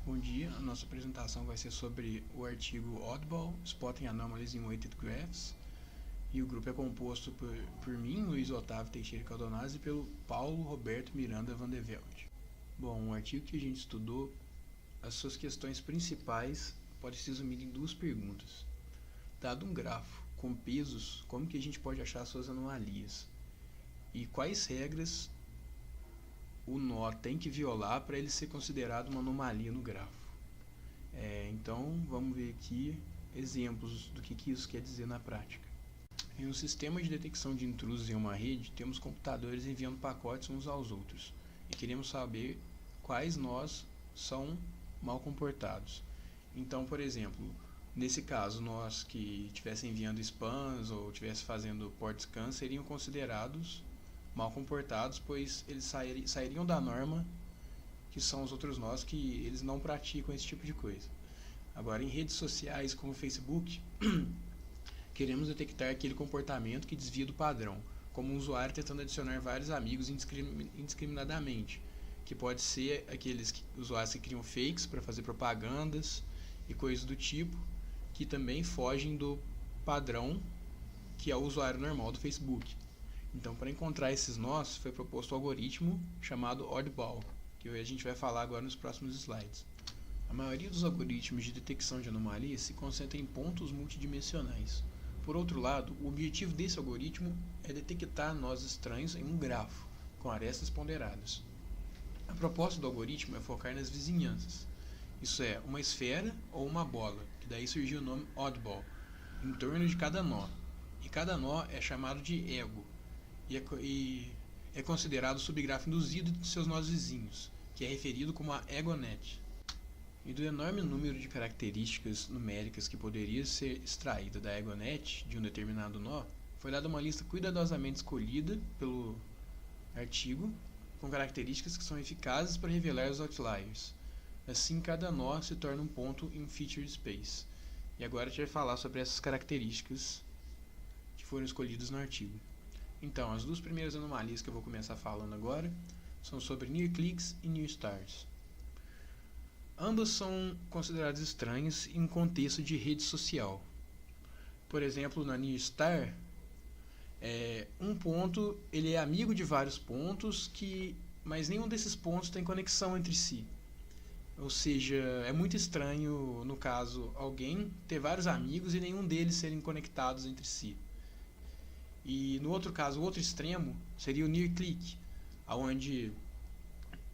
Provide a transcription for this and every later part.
Bom dia, a nossa apresentação vai ser sobre o artigo Oddball, Spotting Anomalies in Weighted Graphs, e o grupo é composto por mim, Luiz Otávio Teixeira Caldonazzi, e pelo Paulo Roberto Miranda Van de Velde. Bom, o artigo que a gente estudou, as suas questões principais podem se resumir em duas perguntas. Dado um grafo com pesos, como que a gente pode achar suas anomalias? E quais regras o nó tem que violar para ele ser considerado uma anomalia no grafo? Então, vamos ver aqui exemplos do que isso quer dizer na prática. Em um sistema de detecção de intrusos em uma rede, temos computadores enviando pacotes uns aos outros e queremos saber quais nós são mal comportados. Então, por exemplo, nesse caso, nós que estivessem enviando spams ou estivessem fazendo port scan seriam considerados mal comportados, pois eles sairiam da norma, que são os outros nós, que eles não praticam esse tipo de coisa. Agora, em redes sociais como o Facebook, queremos detectar aquele comportamento que desvia do padrão, como um usuário tentando adicionar vários amigos indiscriminadamente, que pode ser aqueles usuários que criam fakes para fazer propagandas e coisas do tipo, que também fogem do padrão que é o usuário normal do Facebook. Então, para encontrar esses nós, foi proposto um algoritmo chamado Oddball, que a gente vai falar agora nos próximos slides. A maioria dos algoritmos de detecção de anomalias se concentra em pontos multidimensionais. Por outro lado, o objetivo desse algoritmo é detectar nós estranhos em um grafo, com arestas ponderadas. A proposta do algoritmo é focar nas vizinhanças, isso é, uma esfera ou uma bola, que daí surgiu o nome Oddball, em torno de cada nó, e cada nó é chamado de ego, e é considerado o subgrafo induzido de seus nós vizinhos, que é referido como a EgoNet. E do enorme número de características numéricas que poderia ser extraída da EgoNet de um determinado nó, foi dada uma lista cuidadosamente escolhida pelo artigo, com características que são eficazes para revelar os outliers. Assim, cada nó se torna um ponto em um feature space. E agora a gente vai falar sobre essas características que foram escolhidas no artigo. Então, as duas primeiras anomalias que eu vou começar falando agora são sobre near clicks e near stars. Ambas são consideradas estranhas em um contexto de rede social. Por exemplo, na near star, um ponto ele é amigo de vários pontos, mas nenhum desses pontos tem conexão entre si. Ou seja, é muito estranho, no caso, alguém ter vários amigos e nenhum deles serem conectados entre si. E no outro caso, o outro extremo seria o near click, onde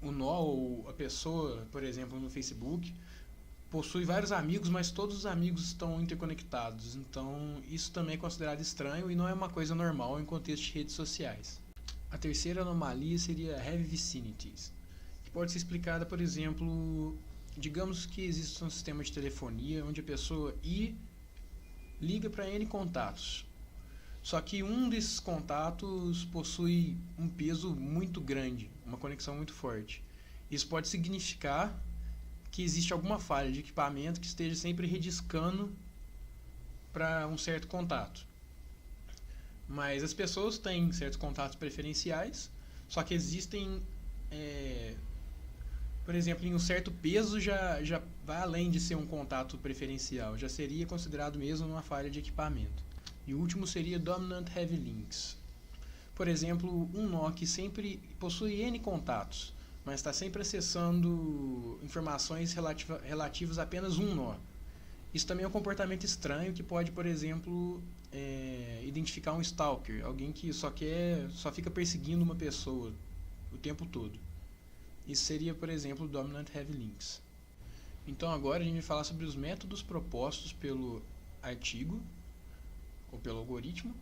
o nó ou a pessoa, por exemplo, no Facebook, possui vários amigos, mas todos os amigos estão interconectados. Então, isso também é considerado estranho e não é uma coisa normal em contexto de redes sociais. A terceira anomalia seria heavy vicinities, que pode ser explicada, por exemplo, digamos que existe um sistema de telefonia onde a pessoa liga para N contatos. Só que um desses contatos possui um peso muito grande, uma conexão muito forte. Isso pode significar que existe alguma falha de equipamento que esteja sempre rediscando para um certo contato. Mas as pessoas têm certos contatos preferenciais, só que existem, por exemplo, em um certo peso já vai além de ser um contato preferencial, já seria considerado mesmo uma falha de equipamento. E o último seria Dominant Heavy Links. Por exemplo, um nó que sempre possui N contatos, mas está sempre acessando informações relativas a apenas um nó. Isso também é um comportamento estranho que pode, por exemplo, identificar um stalker, alguém que só fica perseguindo uma pessoa o tempo todo. Isso seria, por exemplo, Dominant Heavy Links. Então agora a gente vai falar sobre os métodos propostos pelo artigo ou pelo algoritmo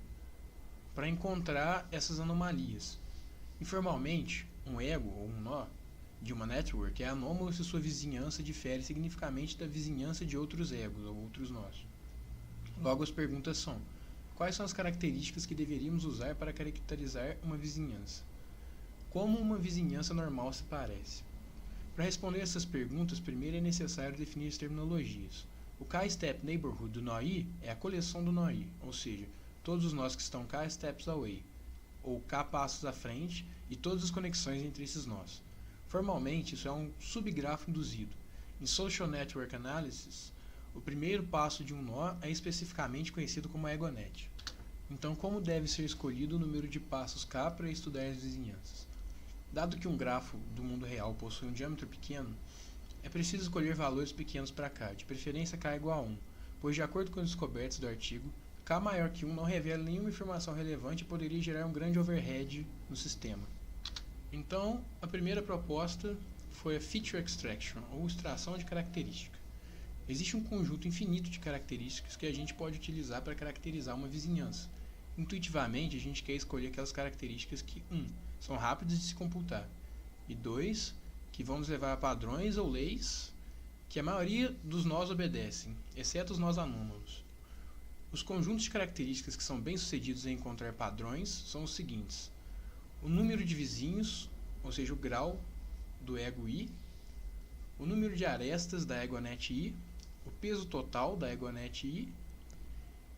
para encontrar essas anomalias. Informalmente, um ego ou um nó de uma network é anômalo se sua vizinhança difere significativamente da vizinhança de outros egos ou outros nós. Logo, as perguntas são: quais são as características que deveríamos usar para caracterizar uma vizinhança? Como uma vizinhança normal se parece? Para responder essas perguntas, primeiro é necessário definir as terminologias. O K-step neighborhood do nó I é a coleção do nó I, ou seja, todos os nós que estão K steps away, ou K passos à frente, e todas as conexões entre esses nós. Formalmente, isso é um subgrafo induzido. Em Social Network Analysis, o primeiro passo de um nó é especificamente conhecido como EgoNet. Então, como deve ser escolhido o número de passos K para estudar as vizinhanças? Dado que um grafo do mundo real possui um diâmetro pequeno, é preciso escolher valores pequenos para K, de preferência K igual a 1, pois de acordo com as descobertas do artigo, K maior que 1 não revela nenhuma informação relevante e poderia gerar um grande overhead no sistema. Então, a primeira proposta foi a Feature Extraction, ou extração de característica. Existe um conjunto infinito de características que a gente pode utilizar para caracterizar uma vizinhança. Intuitivamente, a gente quer escolher aquelas características que, 1. São rápidas de se computar, e 2. Que vão nos levar a padrões ou leis que a maioria dos nós obedecem, exceto os nós anômalos. Os conjuntos de características que são bem-sucedidos em encontrar padrões são os seguintes: o número de vizinhos, ou seja, o grau do ego I, o número de arestas da EgoNet I, o peso total da EgoNet I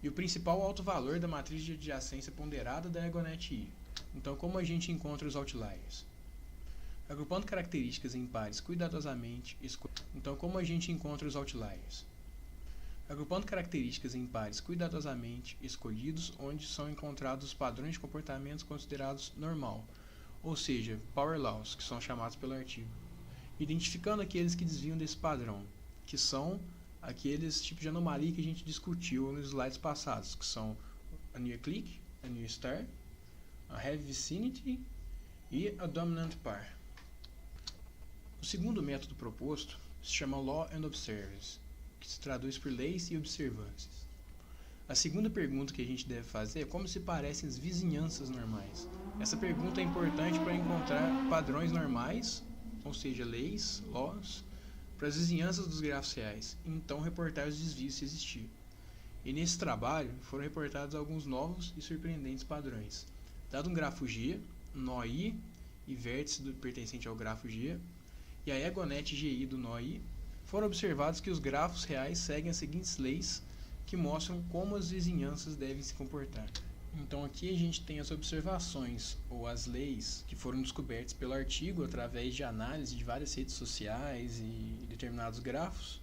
e o principal alto-valor da matriz de adjacência ponderada da EgoNet I. Então, como a gente encontra os outliers? Agrupando características em pares cuidadosamente escolhidos. Então, como a gente encontra os outliers? Agrupando características em pares cuidadosamente escolhidos, onde são encontrados os padrões de comportamentos considerados normal, ou seja, power laws, que são chamados pelo artigo. Identificando aqueles que desviam desse padrão, que são aqueles tipos de anomalia que a gente discutiu nos slides passados, que são a near click, a near star, a heavy vicinity e a dominant par. O segundo método proposto se chama Law and Observance, que se traduz por leis e observâncias. A segunda pergunta que a gente deve fazer é como se parecem as vizinhanças normais. Essa pergunta é importante para encontrar padrões normais, ou seja, leis, laws, para as vizinhanças dos grafos reais, e então reportar os desvios se existir. E nesse trabalho foram reportados alguns novos e surpreendentes padrões. Dado um grafo G, nó I e vértice pertencente ao grafo G, e a EgoNet GI do nó I, foram observados que os grafos reais seguem as seguintes leis que mostram como as vizinhanças devem se comportar. Então aqui a gente tem as observações ou as leis que foram descobertas pelo artigo através de análise de várias redes sociais e determinados grafos.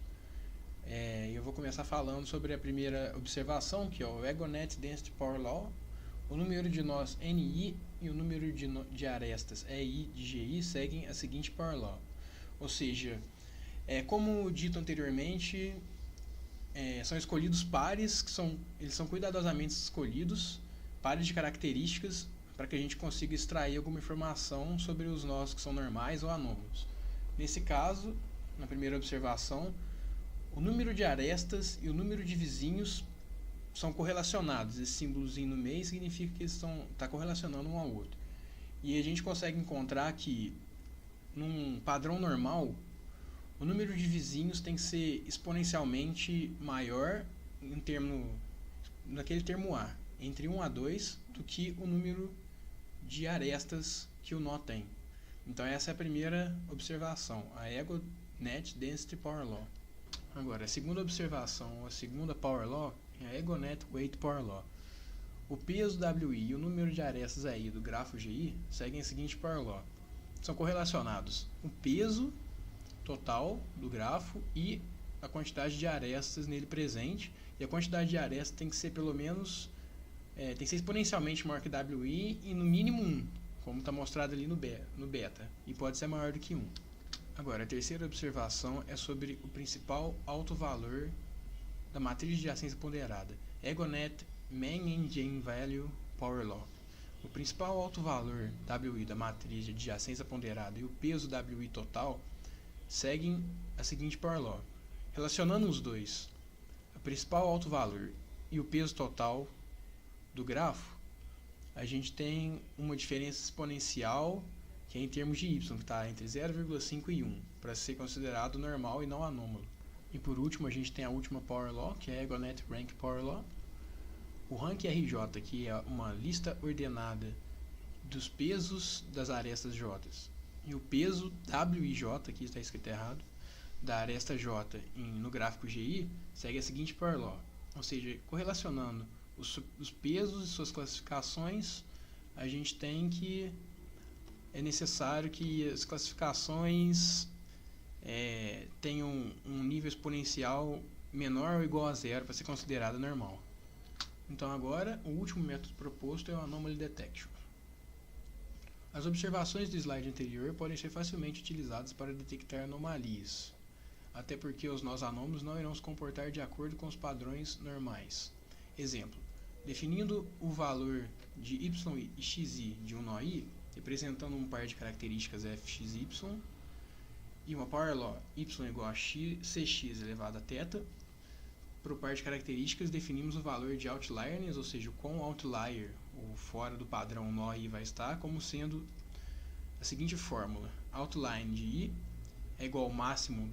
Eu vou começar falando sobre a primeira observação, que é o EgoNet Density Power Law. O número de nós NI e o número de arestas EI de GI seguem a seguinte Power Law. Ou seja, como dito anteriormente, são escolhidos pares, eles são cuidadosamente escolhidos, pares de características, para que a gente consiga extrair alguma informação sobre os nós que são normais ou anômalos. Nesse caso, na primeira observação, o número de arestas e o número de vizinhos são correlacionados. Esse símbolozinho no meio significa que eles estão correlacionando um ao outro. E a gente consegue encontrar que, num padrão normal, o número de vizinhos tem que ser exponencialmente maior naquele termo A, entre 1 a 2, do que o número de arestas que o nó tem. Então essa é a primeira observação, a EgoNet Density Power Law. Agora, a segunda observação, a segunda Power Law, é a EgoNet Weight Power Law. O peso WI e o número de arestas aí do grafo GI seguem a seguinte Power Law. São correlacionados o peso total do grafo e a quantidade de arestas nele presente, e a quantidade de arestas tem que ser pelo menos tem que ser exponencialmente maior que WI e no mínimo 1, como está mostrado ali no beta, e pode ser maior do que 1. Agora, a terceira observação é sobre o principal alto-valor da matriz de adjacência ponderada, EgoNet Main Engine Value Power Law. O principal alto-valor WI da matriz de adjacência ponderada e o peso WI total seguem a seguinte Power Law. Relacionando os dois, o principal alto-valor e o peso total do grafo, a gente tem uma diferença exponencial que é em termos de y, que está entre 0,5 e 1, para ser considerado normal e não anômalo. E por último, a gente tem a última Power Law, que é a EgoNet Rank Power Law. O rank RJ, que é uma lista ordenada dos pesos das arestas J, e o peso WIJ, aqui está escrito errado, da aresta J no gráfico GI, segue a seguinte Power Law. Ou seja, correlacionando os pesos e suas classificações, a gente tem que é necessário que as classificações tem um nível exponencial menor ou igual a zero para ser considerada normal. Então agora, o último método proposto é o Anomaly Detection. As observações do slide anterior podem ser facilmente utilizadas para detectar anomalias, até porque os nós anômalos não irão se comportar de acordo com os padrões normais. Exemplo, definindo o valor de y e xi de um nó i, representando um par de características fxy, e uma power law y igual a cx elevado a θ. Para o par de características, definimos o valor de outlierness, ou seja, o quão outlier, ou fora do padrão nó i vai estar, como sendo a seguinte fórmula: outline de i é igual ao máximo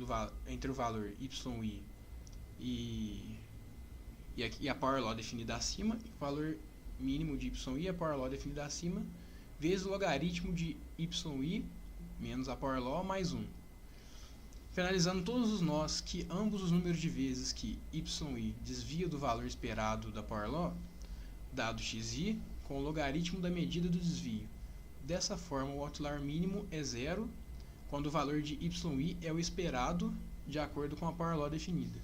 entre o valor yi e a power law definida acima, e o valor mínimo de yi, a power law definida acima, vezes o logaritmo de yi menos a power law mais 1. Finalizando todos os nós que ambos os números de vezes que yi desvia do valor esperado da power law, dado xi, com o logaritmo da medida do desvio. Dessa forma, o outlier mínimo é zero, quando o valor de yi é o esperado de acordo com a power law definida.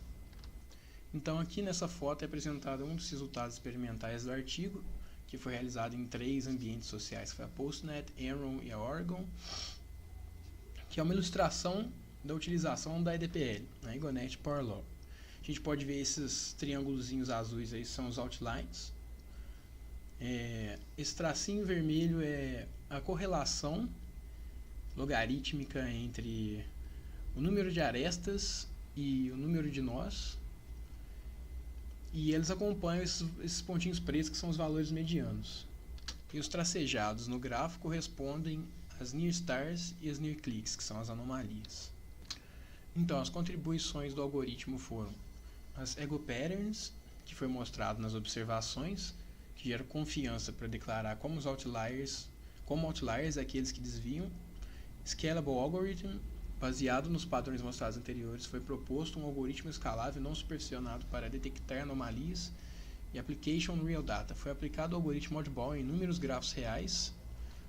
Então aqui nessa foto é apresentado um dos resultados experimentais do artigo, que foi realizado em 3 ambientes sociais, que foi a PostNet, Enron e a Oregon, que é uma ilustração da utilização da EDPL, a Egonet Power Law. A gente pode ver esses triângulozinhos azuis aí, são os outlines. Esse tracinho vermelho é a correlação logarítmica entre o número de arestas e o número de nós. E eles acompanham esses pontinhos pretos, que são os valores medianos. E os tracejados no gráfico correspondem às near stars e as near cliques, que são as anomalias. Então, as contribuições do algoritmo foram as ego patterns, que foi mostrado nas observações, que gera confiança para declarar como outliers aqueles que desviam. Scalable algorithm, baseado nos padrões mostrados anteriores, foi proposto um algoritmo escalável não supervisionado para detectar anomalias. E application real data, foi aplicado o algoritmo Oddball em inúmeros grafos reais,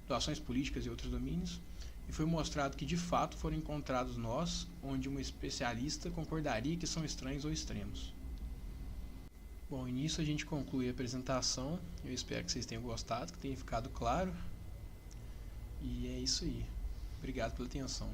doações políticas e outros domínios, e foi mostrado que de fato foram encontrados nós onde um especialista concordaria que são estranhos ou extremos. Bom, e nisso a gente conclui a apresentação. Eu espero que vocês tenham gostado, que tenha ficado claro. E é isso aí. Obrigado pela atenção.